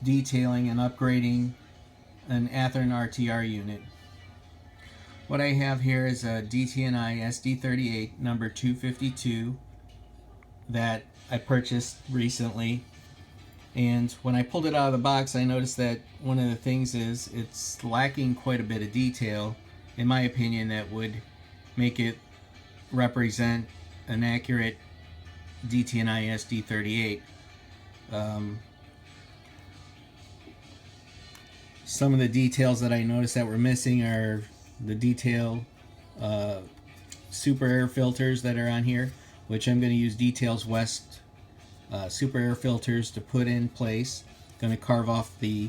detailing and upgrading an Athearn RTR unit. What I have here is a DT&I SD38 number 252 that I purchased recently, and when I pulled it out of the box I noticed that one of the things is it's lacking quite a bit of detail, in my opinion, that would make it represent an accurate DT&I SD38. Some of the details that I noticed that were missing are the detail super air filters that are on here, which I'm going to use Details West super air filters to put in place. Going to carve off the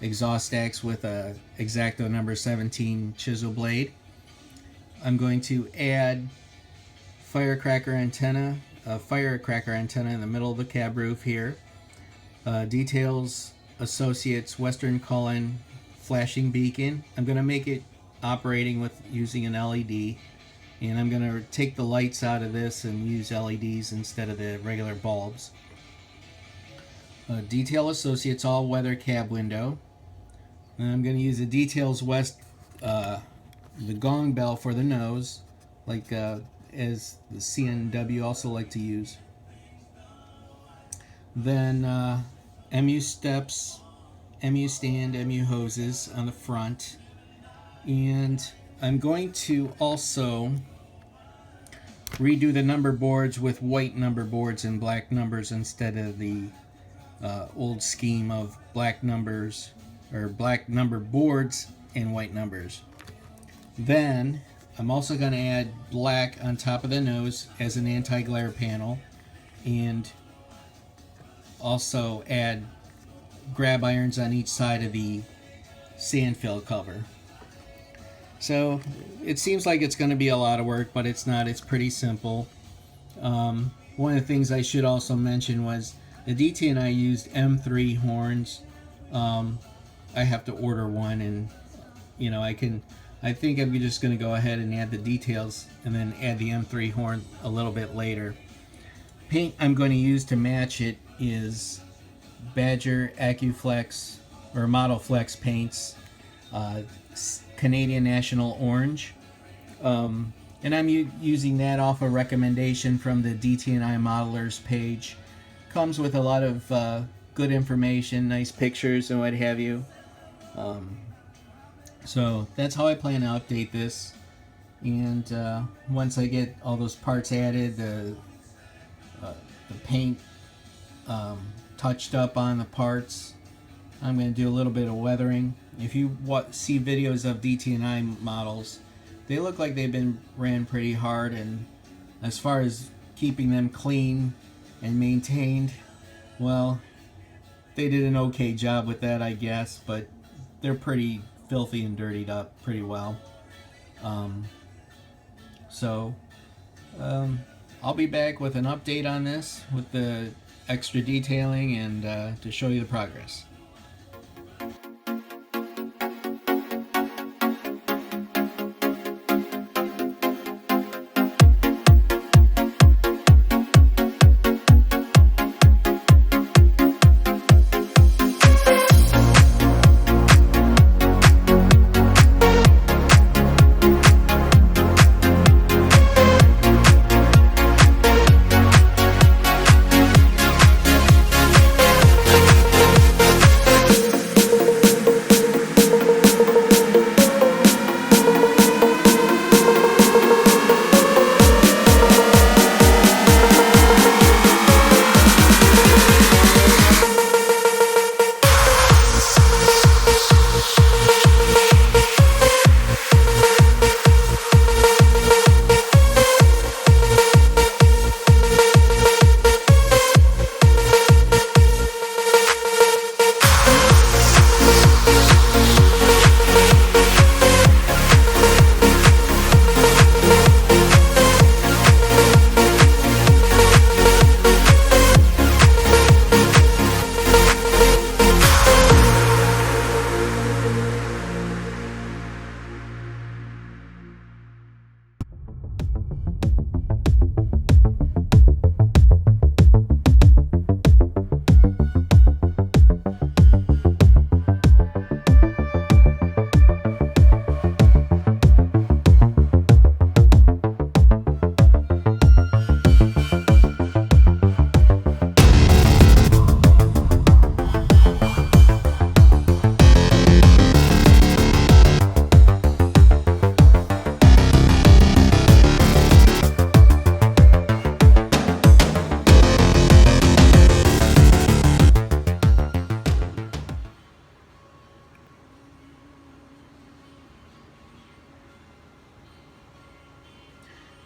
exhaust stacks with a X-Acto number 17 chisel blade. I'm going to add firecracker antenna, a firecracker antenna in the middle of the cab roof here. Details Associates Western Cullen flashing beacon. I'm going to make it operating with using an LED, and I'm going to take the lights out of this and use LEDs instead of the regular bulbs. Detail Associates all-weather cab window. And I'm going to use a Details West the gong bell for the nose, like as the CNW also like to use. Then MU steps, MU stand, MU hoses on the front. And I'm going to also redo the number boards with white number boards and black numbers instead of the old scheme of black numbers or black number boards and white numbers. Then I'm also going to add black on top of the nose as an anti-glare panel, and also add grab irons on each side of the sand fill cover. So it seems like it's going to be a lot of work, but it's not. It's pretty simple. One of the things I should also mention was the DT&I used M3 horns. I have to order one, and you know, I think I'm just going to go ahead and add the details and then add the M3 horn a little bit later. Paint I'm going to use to match it is Badger AccuFlex or Modelflex paints, Canadian National Orange, and I'm using that off a recommendation from the DT&I modelers page. Comes with a lot of good information, nice pictures and what have you. So that's how I plan to update this, and once I get all those parts added, the paint touched up on the parts, I'm going to do a little bit of weathering. If you see videos of DT&I models, they look like they've been ran pretty hard, and as far as keeping them clean and maintained, well, they did an okay job with that, I guess, but they're pretty filthy and dirtied up pretty well. I'll be back with an update on this with the extra detailing and to show you the progress.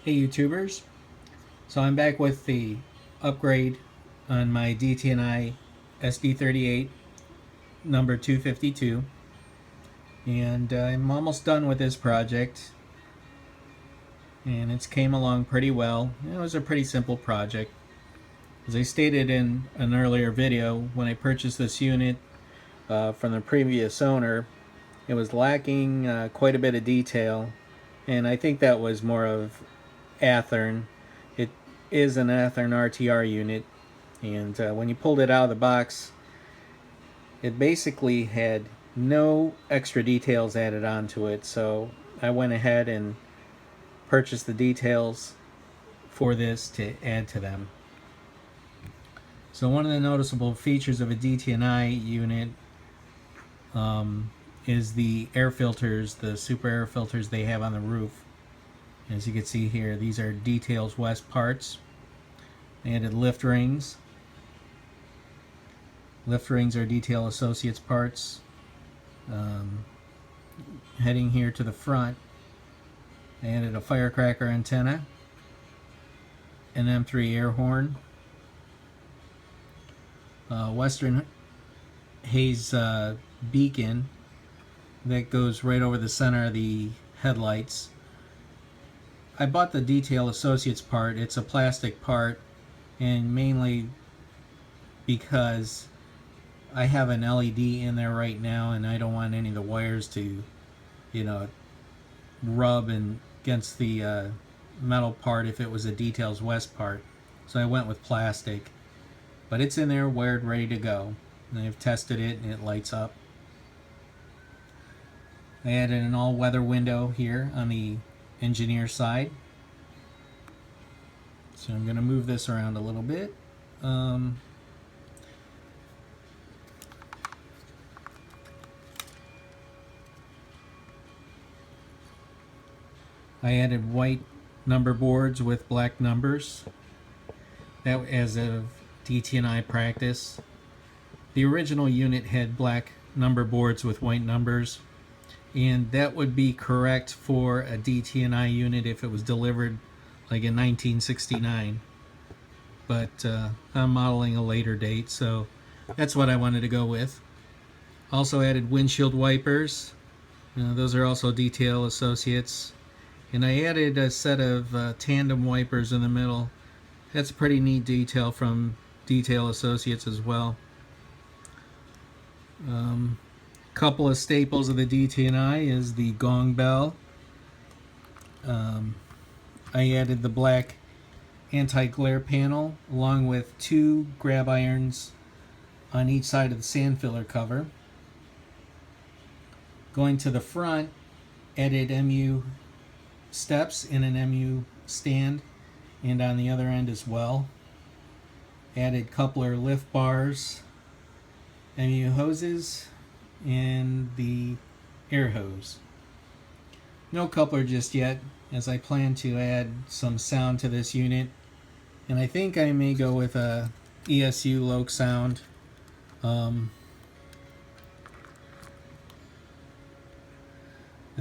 Hey YouTubers, so I'm back with the upgrade on my DT&I SD38 number 252, and I'm almost done with this project, and it's came along pretty well. It was a pretty simple project. As I stated in an earlier video, when I purchased this unit from the previous owner, it was lacking quite a bit of detail, and I think that was more of Athearn. It is an Athearn RTR unit, and when you pulled it out of the box, it basically had no extra details added onto it, so I went ahead and purchased the details for this to add to them. So one of the noticeable features of a DT&I unit is the air filters, the super air filters they have on the roof. As you can see here, these are Details West parts. They added lift rings. Lift rings are Detail Associates parts. Heading here to the front, they added a firecracker antenna, an M3 air horn, Western Hayes beacon that goes right over the center of the headlights. I bought the Detail Associates part. It's a plastic part, and mainly because I have an LED in there right now and I don't want any of the wires to, rub against the metal part if it was a Details West part. So I went with plastic. But it's in there wired, ready to go. And I've tested it and it lights up. I added an all-weather window here on the engineer side. So I'm going to move this around a little bit. I added white number boards with black numbers. That as of DT&I practice. The original unit had black number boards with white numbers, and that would be correct for a DT&I unit if it was delivered like in 1969. But I'm modeling a later date, so that's what I wanted to go with. Also added windshield wipers. Those are also Detail Associates. And I added a set of tandem wipers in the middle. That's a pretty neat detail from Detail Associates as well. Couple of staples of the DT&I is the gong bell. I added the black anti-glare panel along with 2 grab irons on each side of the sand filler cover. Going to the front, added MU steps in an MU stand, and on the other end as well. Added coupler lift bars, MU hoses, and the air hose. No coupler just yet, as I plan to add some sound to this unit, and I think I may go with a ESU Loke sound. I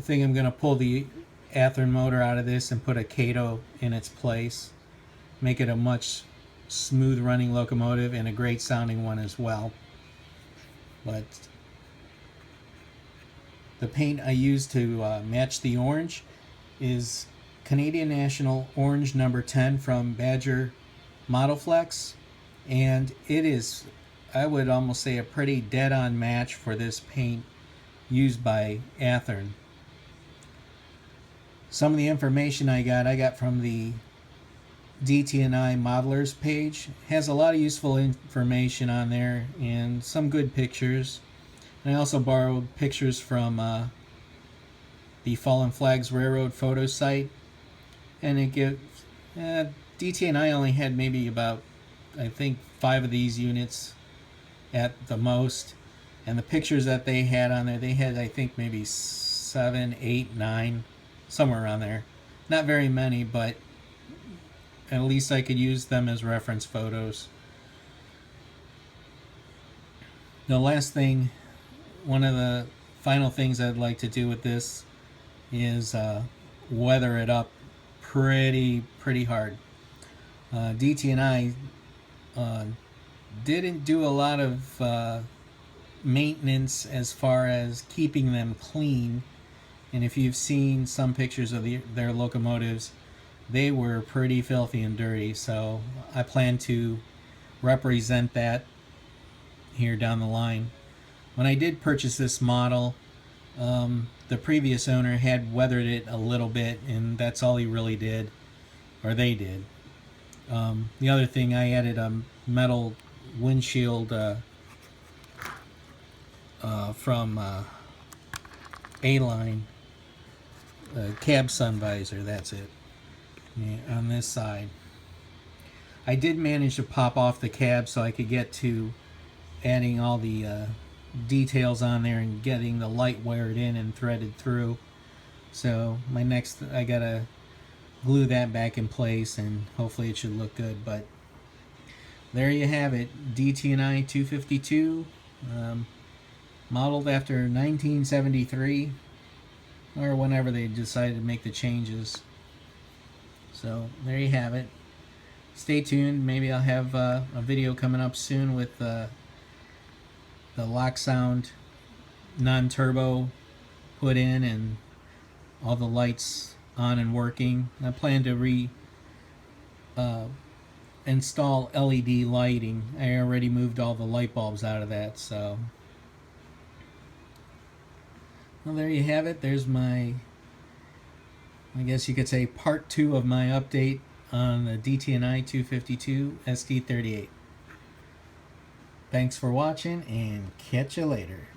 think I'm going to pull the Athearn motor out of this and put a Kato in its place. Make it a much smooth running locomotive and a great sounding one as well. But the paint I used to match the orange is Canadian National Orange number 10 from Badger Modelflex, and it is, I would almost say, a pretty dead-on match for this paint used by Athearn. Some of the information I got from the DT&I modelers page. It has a lot of useful information on there and some good pictures. And I also borrowed pictures from the Fallen Flags Railroad photo site, and it gives DT&I only had maybe about, I think, 5 of these units at the most, and the pictures that they had on there, they had, I think, maybe 7, 8, 9, somewhere around there. Not very many, but at least I could use them as reference photos. The last thing, one of the final things I'd like to do with this is weather it up pretty hard. DT&I didn't do a lot of maintenance as far as keeping them clean, and if you've seen some pictures of their locomotives, they were pretty filthy and dirty. So I plan to represent that here down the line. When I did purchase this model, the previous owner had weathered it a little bit, and that's all he really did, or they did. The other thing, I added a metal windshield from A-Line, cab sun visor, that's it, on this side. I did manage to pop off the cab so I could get to adding all the details on there and getting the light wired in and threaded through. So my next, I gotta glue that back in place, and hopefully it should look good. But there you have it, DT&I 252, modeled after 1973 or whenever they decided to make the changes. So there you have it. Stay tuned. Maybe I'll have a video coming up soon with the lock sound non-turbo put in and all the lights on and working. I plan to install LED lighting. I already moved all the light bulbs out of that, so well, there you have it. There's my, I guess you could say, part 2 of my update on the DT&I 252 SD38. Thanks for watching, and catch you later.